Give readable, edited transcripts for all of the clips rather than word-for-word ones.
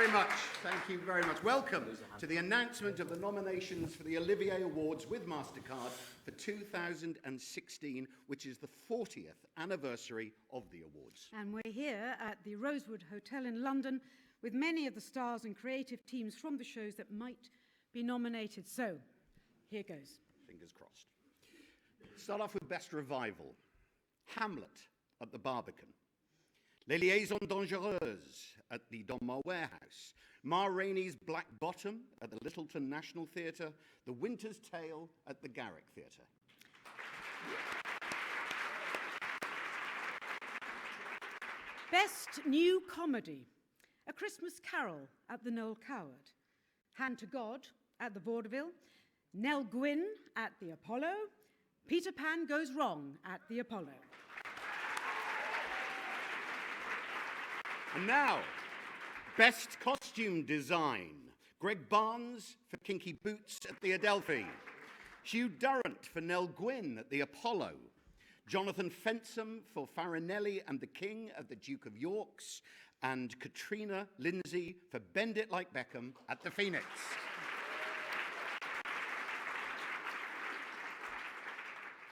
very much. Thank you very much. Welcome to the announcement of the nominations for the Olivier Awards with MasterCard for 2016, which is the 40th anniversary of the awards. And we're here at the Rosewood Hotel in London with many of the stars and creative teams from the shows that might be nominated. So, here goes. Fingers crossed. Start off with Best Revival. Hamlet at the Barbican. Les Liaisons Dangereuses at the Donmar Warehouse. Ma Rainey's Black Bottom at the Littleton National Theatre. The Winter's Tale at the Garrick Theatre. Best New Comedy. A Christmas Carol at the Noel Coward. Hand to God at the Vaudeville. Nell Gwynn at the Apollo. Peter Pan Goes Wrong at the Apollo. And now, Best Costume Design. Greg Barnes for Kinky Boots at the Adelphi. Hugh Durrant for Nell Gwynn at the Apollo. Jonathan Fensham for Farinelli and the King at the Duke of York's. And Katrina Lindsay for Bend It Like Beckham at the Phoenix.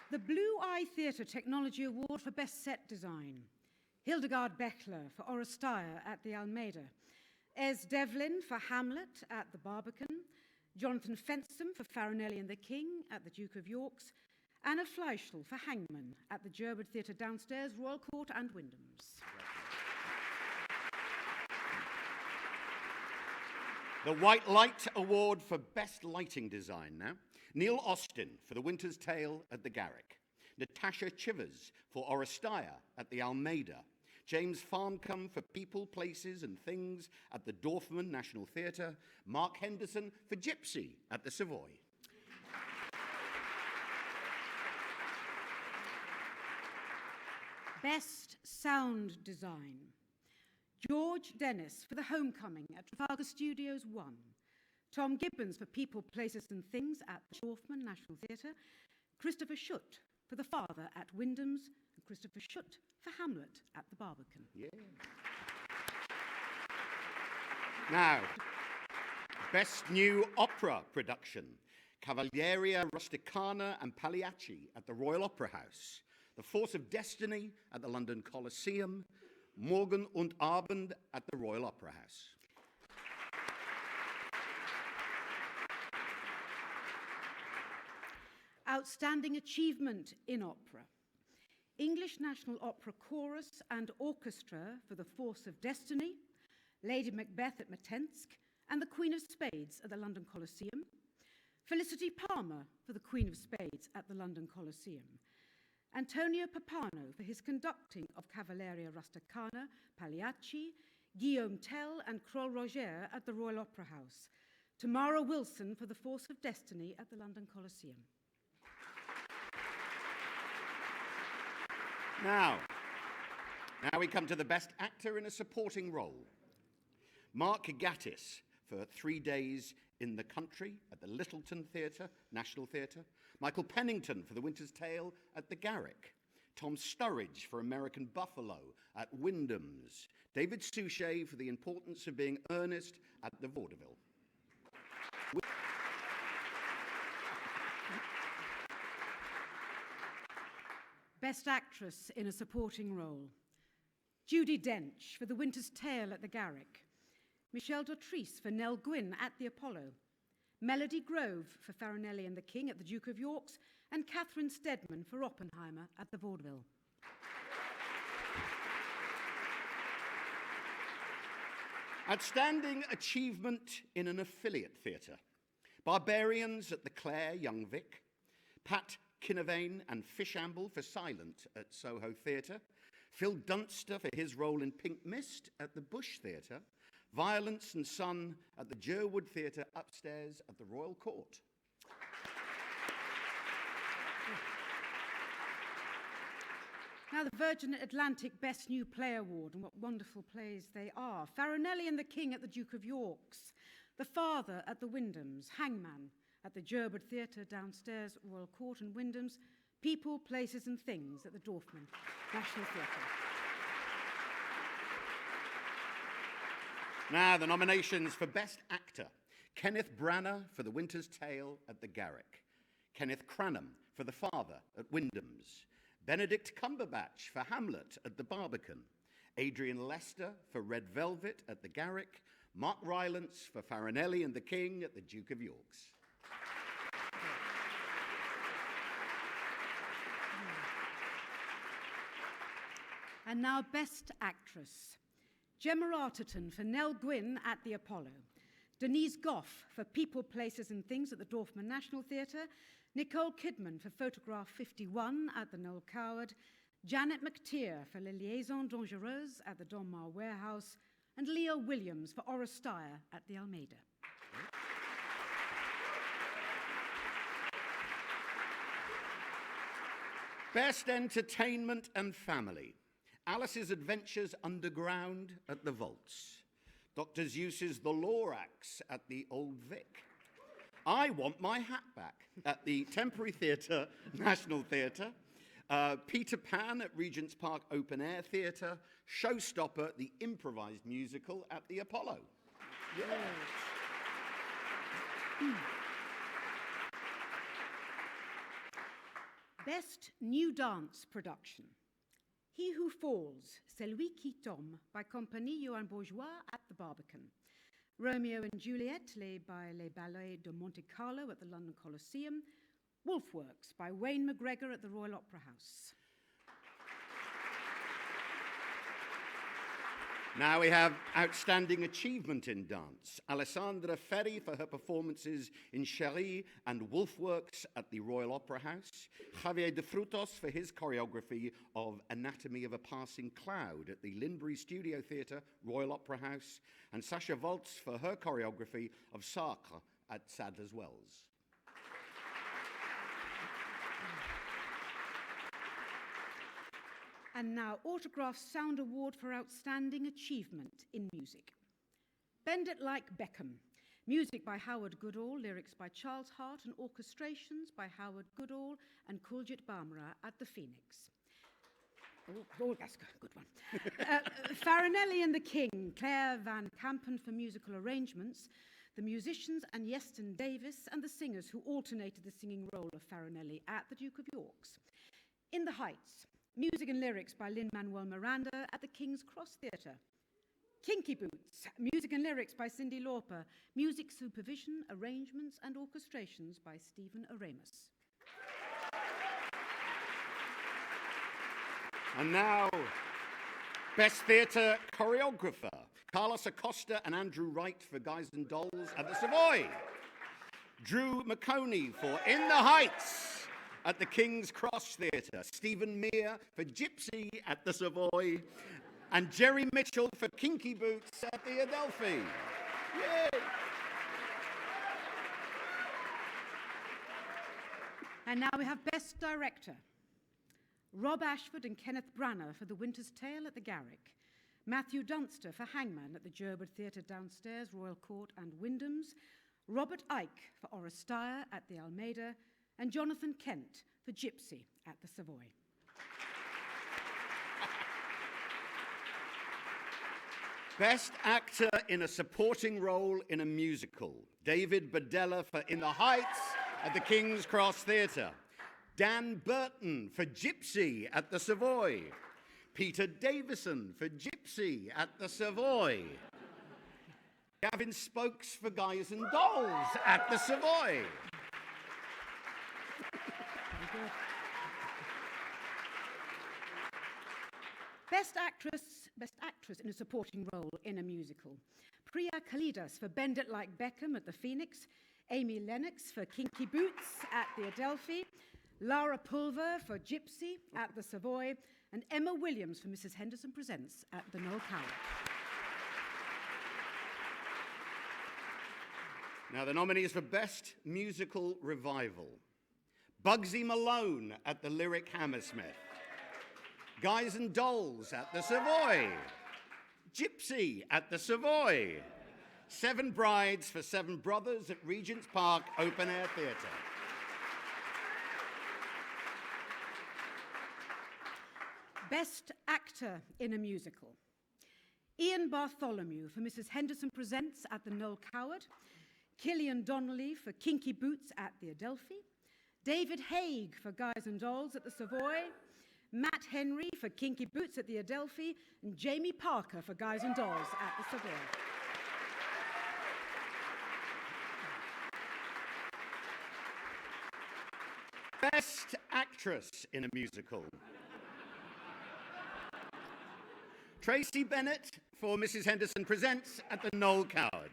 The Blue Eye Theatre Technology Award for Best Set Design. Hildegard Bechler for Oresteia at the Almeida. Ez Devlin for Hamlet at the Barbican. Jonathan Fensham for Farinelli and the King at the Duke of York's. Anna Fleischl for Hangman at the Gerberd Theatre downstairs, Royal Court and Wyndham's. The White Light Award for Best Lighting Design now. Neil Austin for The Winter's Tale at the Garrick. Natasha Chivers for Oresteia at the Almeida. James Farncombe for People, Places and Things at the Dorfman National Theatre. Mark Henderson for Gypsy at the Savoy. Best Sound Design. George Dennis for The Homecoming at Trafalgar Studios 1. Tom Gibbons for People, Places and Things at the Dorfman National Theatre. Christopher Schutt for The Father at Wyndham's. And Christopher Schutt for Hamlet at the Barbican. Yeah. Now, Best New Opera Production. Cavalleria Rusticana and Pagliacci at the Royal Opera House. The Force of Destiny at the London Coliseum. Morgen und Abend at the Royal Opera House. Outstanding Achievement in Opera. English National Opera Chorus and Orchestra for The Force of Destiny, Lady Macbeth at Matensk, and The Queen of Spades at the London Coliseum. Felicity Palmer for The Queen of Spades at the London Coliseum. Antonio Papano for his conducting of Cavalleria Rusticana, Pagliacci, Guillaume Tell and Kroll Roger at the Royal Opera House. Tamara Wilson for The Force of Destiny at the London Coliseum. Now we come to the Best Actor in a Supporting Role. Mark Gatiss for 3 Days in the Country at the Littleton Theatre, National Theatre. Michael Pennington for The Winter's Tale at the Garrick. Tom Sturridge for American Buffalo at Wyndham's. David Suchet for The Importance of Being Earnest at the Vaudeville. Best Actress in a Supporting Role. Judi Dench for The Winter's Tale at the Garrick. Michelle Dautrice for Nell Gwynn at the Apollo. Melody Grove for Farinelli and the King at the Duke of York's, and Catherine Stedman for Oppenheimer at the Vaudeville. Outstanding Achievement in an Affiliate Theatre. Barbarians at the Clare, Young Vic. Pat Kinavane and Fishamble for Silent at Soho Theatre. Phil Dunster for his role in Pink Mist at the Bush Theatre. Violence and Son at the Jerwood Theatre upstairs at the Royal Court. Now the Virgin Atlantic Best New Play Award, and what wonderful plays they are. Farinelli and the King at the Duke of York's. The Father at the Wyndham's. Hangman at the Gerberd Theatre downstairs, Royal Court and Wyndham's. People, Places and Things at the Dorfman National Theatre. Now, the nominations for Best Actor. Kenneth Branagh for The Winter's Tale at the Garrick. Kenneth Cranham for The Father at Wyndham's. Benedict Cumberbatch for Hamlet at the Barbican. Adrian Lester for Red Velvet at the Garrick. Mark Rylance for Farinelli and the King at the Duke of York's. And now Best Actress. Gemma Arterton for Nell Gwynn at the Apollo. Denise Gough for People, Places and Things at the Dorfman National Theatre. Nicole Kidman for Photograph 51 at the Noel Coward. Janet McTeer for Les Liaisons Dangereuses at the Donmar Warehouse. And Leo Williams for Oresteia at the Almeida. Best Entertainment and Family. Alice's Adventures Underground at the Vaults. Dr. Seuss's The Lorax at the Old Vic. I Want My Hat Back at the Temporary Theatre, National Theatre. Peter Pan at Regent's Park Open Air Theatre. Showstopper, the improvised musical at the Apollo. Yes. Best New Dance Production. He Who Falls, Celui qui tombe, by Compagnie Johan Bourgeois at the Barbican. Romeo and Juliet, by Les Ballets de Monte Carlo at the London Coliseum. Wolfworks, by Wayne McGregor at the Royal Opera House. Now we have Outstanding Achievement in Dance. Alessandra Ferri for her performances in Cherie and Wolfworks at the Royal Opera House. Javier de Frutos for his choreography of Anatomy of a Passing Cloud at the Linbury Studio Theatre, Royal Opera House. And Sasha Volz for her choreography of Sacre at Sadler's Wells. And now, Autograph Sound Award for Outstanding Achievement in Music. Bend It Like Beckham. Music by Howard Goodall, lyrics by Charles Hart, and orchestrations by Howard Goodall and Kuljit Bamra at the Phoenix. Oh, that's a good one. Farinelli and the King, Claire Van Kampen for musical arrangements. The musicians and Yeston Davis and the singers who alternated the singing role of Farinelli at the Duke of York's. In the Heights. Music and lyrics by Lin-Manuel Miranda at the King's Cross Theatre. Kinky Boots, music and lyrics by Cyndi Lauper. Music supervision, arrangements and orchestrations by Stephen Aramus. And now, Best Theatre Choreographer. Carlos Acosta and Andrew Wright for Guys and Dolls at the Savoy. Drew McConey for In the Heights at the King's Cross Theatre. Stephen Mear for Gypsy at the Savoy. And Jerry Mitchell for Kinky Boots at the Adelphi. Yay! And now we have Best Director. Rob Ashford and Kenneth Branagh for The Winter's Tale at the Garrick. Matthew Dunster for Hangman at the Gerwood Theatre downstairs, Royal Court and Wyndham's. Robert Icke for Oresteia at the Almeida. And Jonathan Kent for Gypsy at the Savoy. Best Actor in a Supporting Role in a Musical. David Badella for In the Heights at the King's Cross Theatre. Dan Burton for Gypsy at the Savoy. Peter Davison for Gypsy at the Savoy. Gavin Spokes for Guys and Dolls at the Savoy. Best Actress in a Supporting Role in a Musical. Priya Kalidas for Bend It Like Beckham at the Phoenix. Amy Lennox for Kinky Boots at the Adelphi. Lara Pulver for Gypsy at the Savoy. And Emma Williams for Mrs. Henderson Presents at the Noel Coward. Now the nominees for Best Musical Revival. Bugsy Malone at the Lyric Hammersmith. Guys and Dolls at the Savoy. Gypsy at the Savoy. Seven Brides for Seven Brothers at Regent's Park Open Air Theatre. Best Actor in a Musical. Ian Bartholomew for Mrs. Henderson Presents at the Noel Coward, Killian Donnelly for Kinky Boots at the Adelphi, David Haig for Guys and Dolls at the Savoy, Matt Henry for Kinky Boots at the Adelphi, and Jamie Parker for Guys and Dolls at the Savoy. Best Actress in a Musical. Tracy Bennett for Mrs. Henderson Presents at the Noel Coward.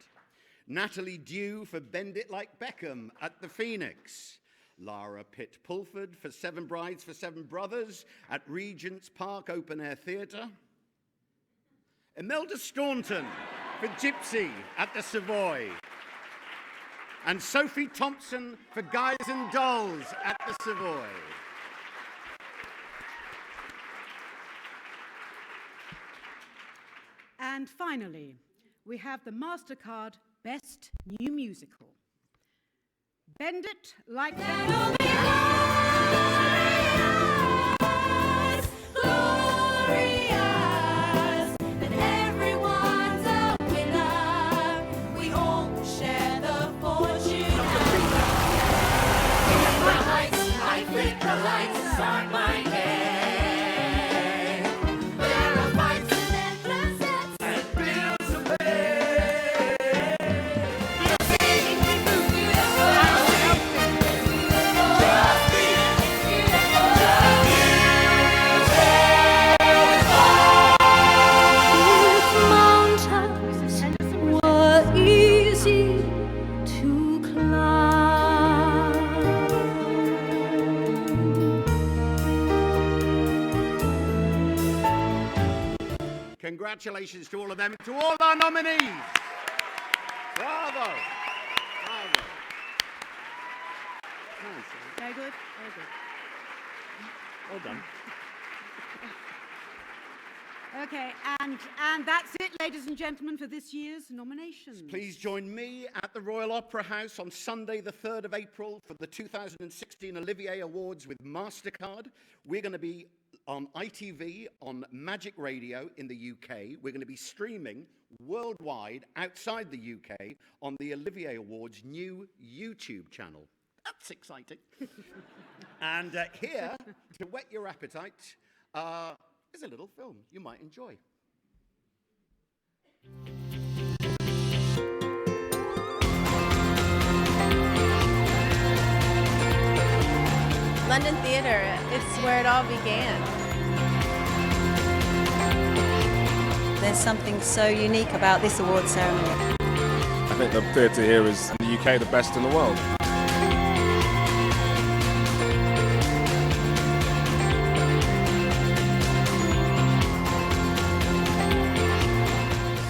Natalie Dew for Bend It Like Beckham at the Phoenix. Lara Pitt-Pulford for Seven Brides for Seven Brothers at Regent's Park Open Air Theatre. Imelda Staunton for Gypsy at the Savoy. And Sophie Thompson for Guys and Dolls at the Savoy. And finally, we have the MasterCard Best New Musical. Bend It Like Beckham. Congratulations to all of them, to all our nominees. Bravo. Bravo. Nice. Very good, very good. Well done. Okay, and that's it, ladies and gentlemen, for this year's nominations. Please join me at the Royal Opera House on Sunday, the 3rd of April, for the 2016 Olivier Awards with MasterCard. We're going to be on ITV, on Magic Radio in the UK. We're going to be streaming worldwide outside the UK on the Olivier Awards new YouTube channel. That's exciting. And here, to whet your appetite, is a little film you might enjoy. London Theatre, it's where it all began. There's something so unique about this award ceremony. I think the theatre here is, in the UK, the best in the world.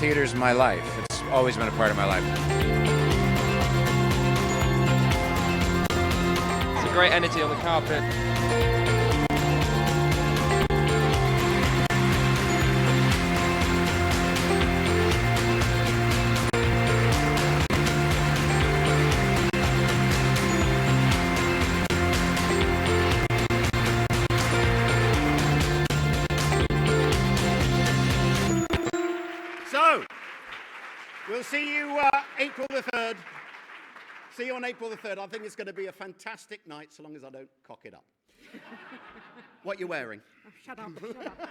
Theater's my life. It's always been a part of my life. Great energy on the carpet. So, we'll see you April the 3rd. See you on April the 3rd. I think it's going to be a fantastic night, so long as I don't cock it up. What you wearing? Oh, shut up, shut up.